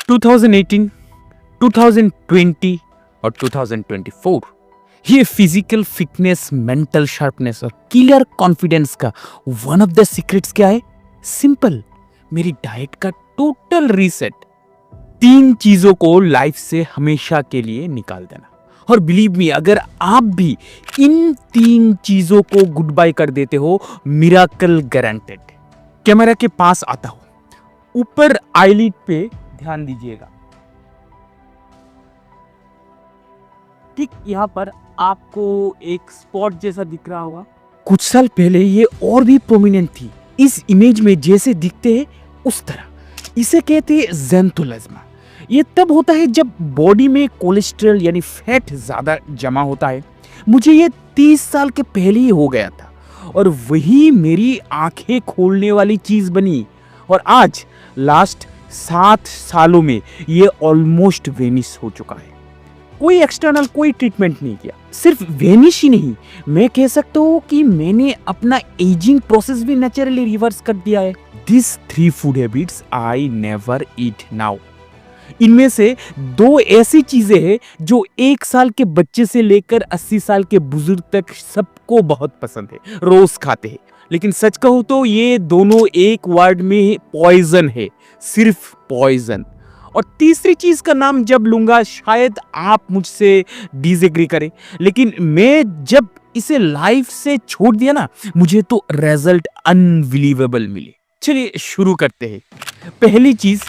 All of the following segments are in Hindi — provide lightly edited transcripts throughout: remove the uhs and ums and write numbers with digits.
2018, 2020 और 2024 ये फिजिकल फिटनेस, मेंटल शार्पनेस और क्लियर कॉन्फिडेंस का वन ऑफ द सीक्रेट्स क्या है? सिंपल, मेरी डाइट का टोटल रीसेट। 3 चीजों को लाइफ से हमेशा के लिए निकाल देना। और बिलीव मी, अगर आप भी इन 3 चीजों को गुड बाय कर देते हो, मिराकल गारंटेड। कैमरा के पास आता हो, ऊपर आईलिड पे ध्यान दीजिएगा। ठीक यहां पर आपको एक स्पॉट जैसा दिख रहा होगा। कुछ साल पहले ये और भी प्रोमिनेंट थी। इस इमेज में जैसे दिखते हैं उस तरह। इसे कहते हैं ज़ैंथोप्लाज्मा। ये तब होता है जब बॉडी में कोलेस्ट्रॉल यानी फैट ज्यादा जमा होता है। मुझे ये 30 साल के पहले ही हो गया था और वही मेरी आंखें खोलने वाली चीज बनी। और आज लास्ट 7 सालों में ये ऑलमोस्ट वेनिश हो चुका है। कोई एक्सटर्नल कोई ट्रीटमेंट नहीं किया। सिर्फ वेनिश ही नहीं, मैं कह सकता हूँ कि मैंने अपना एजिंग प्रोसेस भी नेचुरली रिवर्स कर दिया है। This 3 food habits I never eat now. इनमें से 2 ऐसी चीजें हैं जो 1 साल के बच्चे से लेकर 80 साल के बुजुर्ग तक सबको बहुत पसंद है, रोज खाते हैं। लेकिन सच कहूं तो ये दोनों एक वर्ड में पॉइजन है, सिर्फ पॉइजन। और तीसरी चीज का नाम जब लूंगा शायद आप मुझसे डिसएग्री करें, लेकिन मैं जब इसे लाइफ से छोड़ दिया ना, मुझे तो रिजल्ट अनबिलीवेबल मिले। चलिए शुरू करते हैं। पहली चीज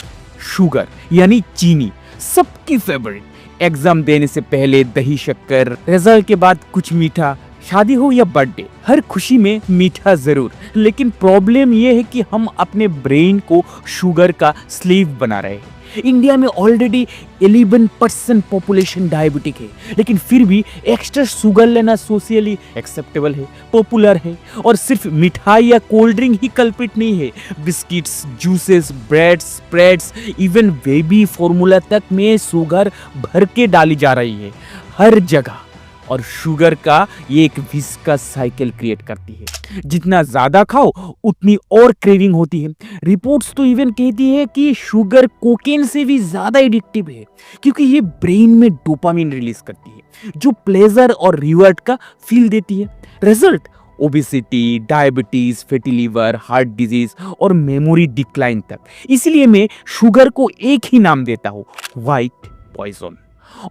शुगर यानी चीनी, सबकी फेवरेट। एग्जाम देने से पहले दही शक्कर, रिजल्ट के बाद कुछ मीठा, शादी हो या बर्थडे, हर खुशी में मीठा जरूर। लेकिन प्रॉब्लम यह है कि हम अपने ब्रेन को शुगर का स्लेव बना रहे हैं। इंडिया में ऑलरेडी 11% पॉपुलेशन डायबिटिक है, लेकिन फिर भी एक्स्ट्रा शुगर लेना सोशली एक्सेप्टेबल है, पॉपुलर है। और सिर्फ मिठाई या कोल्ड ड्रिंक ही कल्प्रिट नहीं है। Biscuits, juices, breads, spreads, even baby formula तक में शुगर भर के डाली जा रही है हर जगह। और शुगर का ये एक विस्कस साइकिल क्रिएट करती है। जितना ज्यादा खाओ उतनी और क्रेविंग होती है। रिपोर्ट्स तो इवन कहती है कि शुगर कोकेन से भी ज्यादा एडिक्टिव है, क्योंकि ये ब्रेन में डोपामिन रिलीज करती है जो प्लेजर और रिवॉर्ड का फील देती है। Result obesity, diabetes, fatty liver, heart disease और मेमोरी डिक्लाइन तक। इसलिए मैं शुगर को एक ही नाम देता हूं, व्हाइट पॉइजन।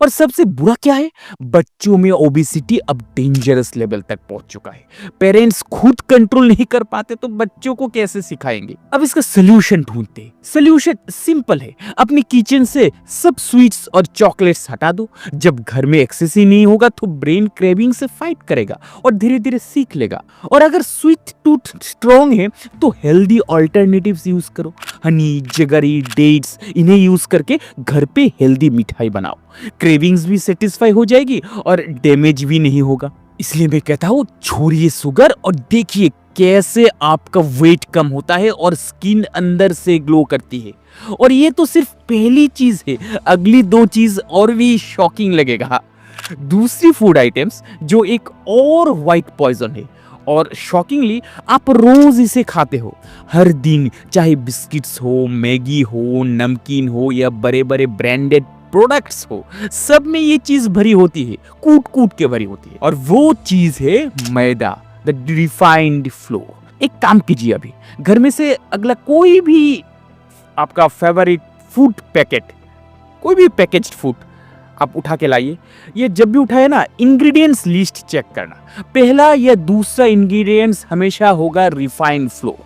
और सबसे बुरा क्या है, बच्चों में ओबेसिटी अब डेंजरस लेवल तक पहुंच चुका है। पेरेंट्स खुद कंट्रोल नहीं कर पाते तो बच्चों को कैसे सिखाएंगे? अब इसका सोल्यूशन ढूंढते हैं। सोल्यूशन सिंपल है, अपनी किचन से सब स्वीट्स और चॉकलेट्स हटा दो। जब घर में एक्सेस ही नहीं होगा तो ब्रेन क्रेविंग से फाइट करेगा और धीरे धीरे सीख लेगा। और अगर स्वीट टूथ स्ट्रॉन्ग है तो हेल्दी ऑल्टरनेटिव्स यूज करो। हनी, जगरी, डेट्स, इन्हें यूज करके घर पे हेल्दी मिठाई बनाओ। क्रेविंग्स भी सेटिस्फाई हो जाएगी और डैमेज भी नहीं होगा। इसलिए मैं कहता हूं, छोड़िए शुगर और देखिए कैसे आपका वेट कम होता है और स्किन अंदर से ग्लो करती है। और ये तो सिर्फ पहली चीज है, अगली 2 चीज और भी शॉकिंग लगेगा। दूसरी फूड आइटम्स जो एक और व्हाइट पॉइजन है, और शॉकिंगली आप रोज इसे खाते हो हर दिन, चाहे बिस्किट्स हो, मैगी हो, नमकीन हो या बड़े बड़े ब्रांडेड प्रोडक्ट्स हो, सब में ये चीज भरी होती है, कूट कूट के भरी होती है। और वो चीज है मैदा, द रिफाइंड फ्लोर। एक काम कीजिए, अभी घर में से अगला कोई भी आपका फेवरेट फूड पैकेट, कोई भी पैकेज्ड फूड आप उठा के लाइए। ये जब भी उठाए ना, इंग्रेडिएंट्स लिस्ट चेक करना। पहला या दूसरा इंग्रेडिएंट्स हमेशा होगा रिफाइंड फ्लोर।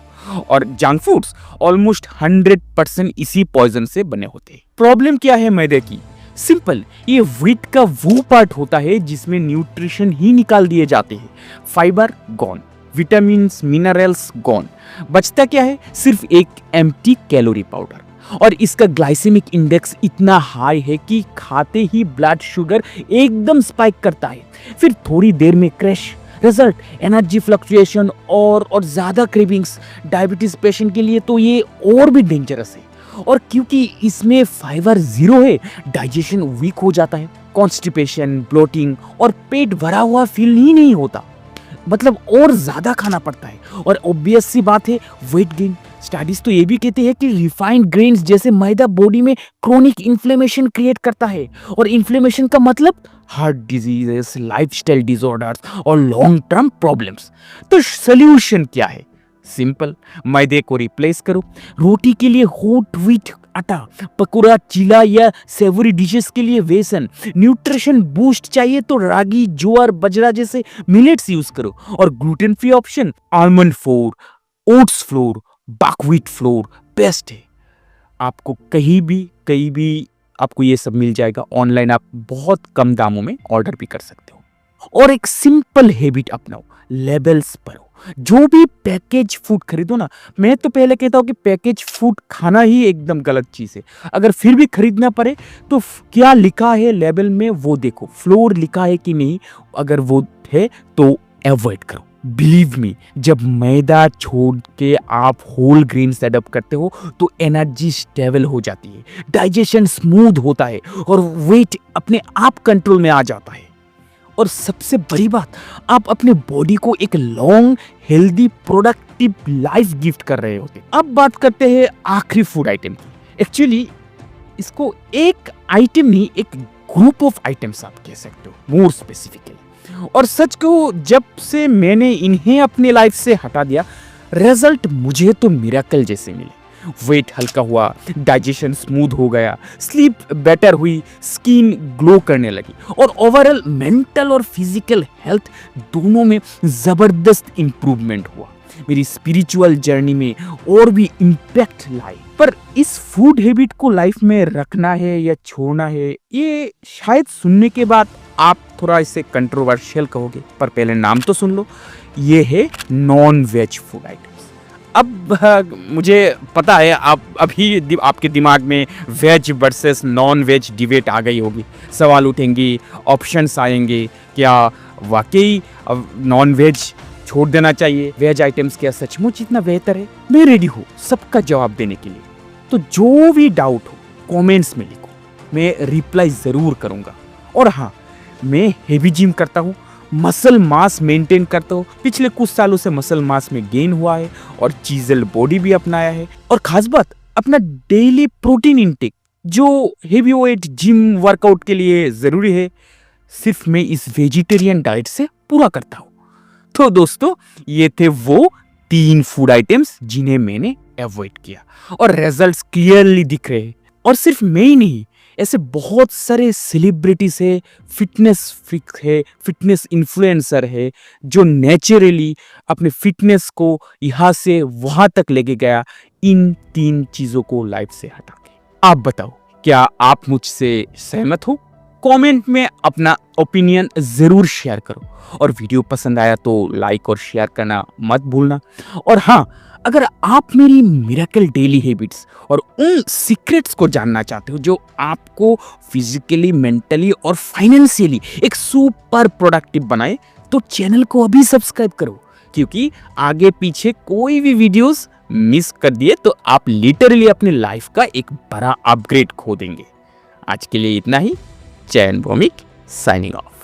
और जंक फूड्स ऑलमोस्ट 100% इसी पॉइजन से बने होते हैं। प्रॉब्लम क्या है मैदे की? सिंपल, ये व्हीट का वो पार्ट होता है जिसमें न्यूट्रिशन ही निकाल दिए जाते हैं। Fibre gone, vitamins, minerals gone. बचता क्या है? सिर्फ एक एम्प्टी कैलोरी पाउडर। और इसका ग्लाइसेमिक इंडेक्स इतना हाई है कि खाते ही ब्लड शुगर एकदम स्पाइक करता है, फिर थोड़ी देर में क्रैश। रिजल्ट एनर्जी फ्लक्चुएशन और ज्यादा क्रेविंग्स। डायबिटीज पेशेंट के लिए तो ये और भी डेंजरस है। और क्योंकि इसमें फाइबर 0 है, डाइजेशन वीक हो जाता है। कॉन्स्टिपेशन, ब्लोटिंग और पेट भरा हुआ फील ही नहीं होता। मतलब और ज्यादा खाना पड़ता है। और ऑब्वियस सी बात है वेट गेन। स्टडीज तो ये भी कहते हैं कि रिफाइंड ग्रेन्स जैसे मैदा बॉडी में क्रोनिक इन्फ्लेमेशन क्रिएट करता है। और इन्फ्लेमेशन का मतलब हार्ट डिजीजेस, लाइफस्टाइल डिसऑर्डर्स और लॉन्ग टर्म प्रॉब्लम्स। तो सोल्यूशन क्या है? सिंपल, मैदे को रिप्लेस करो। रोटी के लिए होट व्हीट आटा, पकौड़ा, चीला या सेवरी डिशेस के लिए बेसन। न्यूट्रिशन बूस्ट चाहिए तो रागी, ज्वार, बजरा जैसे मिलेट्स यूज करो। और gluten free option almond floor, oats floor, buckwheat floor best है। आपको कहीं भी आपको ये सब मिल जाएगा ऑनलाइन। आप बहुत कम दामों में ऑर्डर भी कर सकते हो। और एक सिंपल हैबिट अपनाओ, लेबल्स पढ़ो। जो भी पैकेज फूड खरीदो ना, मैं तो पहले कहता हूँ कि पैकेज फूड खाना ही एकदम गलत चीज़ है। अगर फिर भी खरीदना पड़े तो क्या लिखा है लेबल में वो देखो, फ्लोर लिखा है कि नहीं। अगर वो है तो अवॉइड करो। बिलीव मी, जब मैदा छोड़ के आप होल ग्रेन्स एडप्ट करते हो तो एनर्जी स्टेबल हो जाती है, डाइजेशन स्मूथ होता है और वेट अपने आप कंट्रोल में आ जाता है। और सबसे बड़ी बात, आप अपने बॉडी को एक long healthy productive life gift कर रहे होते। अब बात करते हैं आखिरी फूड आइटम की। एक्चुअली इसको एक आइटम नहीं, एक ग्रुप ऑफ आइटम्स आप कह सकते हो मोर स्पेसिफिकली। और सच को जब से मैंने इन्हें अपने लाइफ से हटा दिया, रिजल्ट मुझे तो मिरेकल जैसे मिले। वेट हल्का हुआ, डाइजेशन स्मूथ हो गया, स्लीप बेटर हुई, स्किन ग्लो करने लगी और ओवरऑल मेंटल और फिजिकल हेल्थ दोनों में जबरदस्त इंप्रूवमेंट हुआ। मेरी स्पिरिचुअल जर्नी में और भी इम्पैक्ट लाई। पर इस फूड हैबिट को लाइफ में रखना है या छोड़ना है, ये शायद सुनने के बाद आप थोड़ा इसे कंट्रोवर्शियल कहोगे, पर पहले नाम तो सुन लो। ये है नॉन वेज फूड आइटम्स। अब मुझे पता है आप अभी आपके दिमाग में veg versus non veg debate आ गई होगी, सवाल उठेंगे, ऑप्शंस आएंगे, क्या वाकई नॉन वेज छोड़ देना चाहिए, वेज आइटम्स क्या सचमुच इतना बेहतर है? मैं रेडी हूँ सबका जवाब देने के लिए। तो जो भी डाउट हो कमेंट्स में लिखो, मैं रिप्लाई ज़रूर करूँगा। और हाँ, मैं हेवी जिम करता हूँ, मसल मास मेंटेन करता हूँ। पिछले कुछ सालों से मसल मास में गेन हुआ है और चीजल बॉडी भी अपनाया है। और खास बात, अपना डेली प्रोटीन इंटेक जो हेवी वेट जिम वर्कआउट के लिए ज़रूरी है, सिर्फ मैं इस वेजिटेरियन डाइट से पूरा करता हूँ। तो दोस्तों, ये थे वो 3 फूड आइटम्स जिन्हें मैंने अवॉइड किया और रिजल्ट्स क्लियरली दिख रहे हैं। और सिर्फ मैं ही नहीं, ऐसे बहुत सारे सेलिब्रिटीज है, फिटनेस फ्रीक है, फिटनेस इन्फ्लुएंसर है, जो नेचुरली अपने फिटनेस को यहाँ से वहाँ तक लेके गया इन 3 चीज़ों को लाइफ से हटा के। आप बताओ, क्या आप मुझसे सहमत हो? कमेंट में अपना ओपिनियन ज़रूर शेयर करो और वीडियो पसंद आया तो लाइक और शेयर करना मत भूलना। और हाँ, अगर आप मेरी मिरेकल डेली हैबिट्स और उन सीक्रेट्स को जानना चाहते हो जो आपको फिजिकली, मेंटली और फाइनेंशियली एक सुपर प्रोडक्टिव बनाए, तो चैनल को अभी सब्सक्राइब करो, क्योंकि आगे पीछे कोई भी वीडियोस मिस कर दिए तो आप लिटरली अपनी लाइफ का एक बड़ा अपग्रेड खो देंगे। आज के लिए इतना ही। चैन भौमिक साइनिंग ऑफ।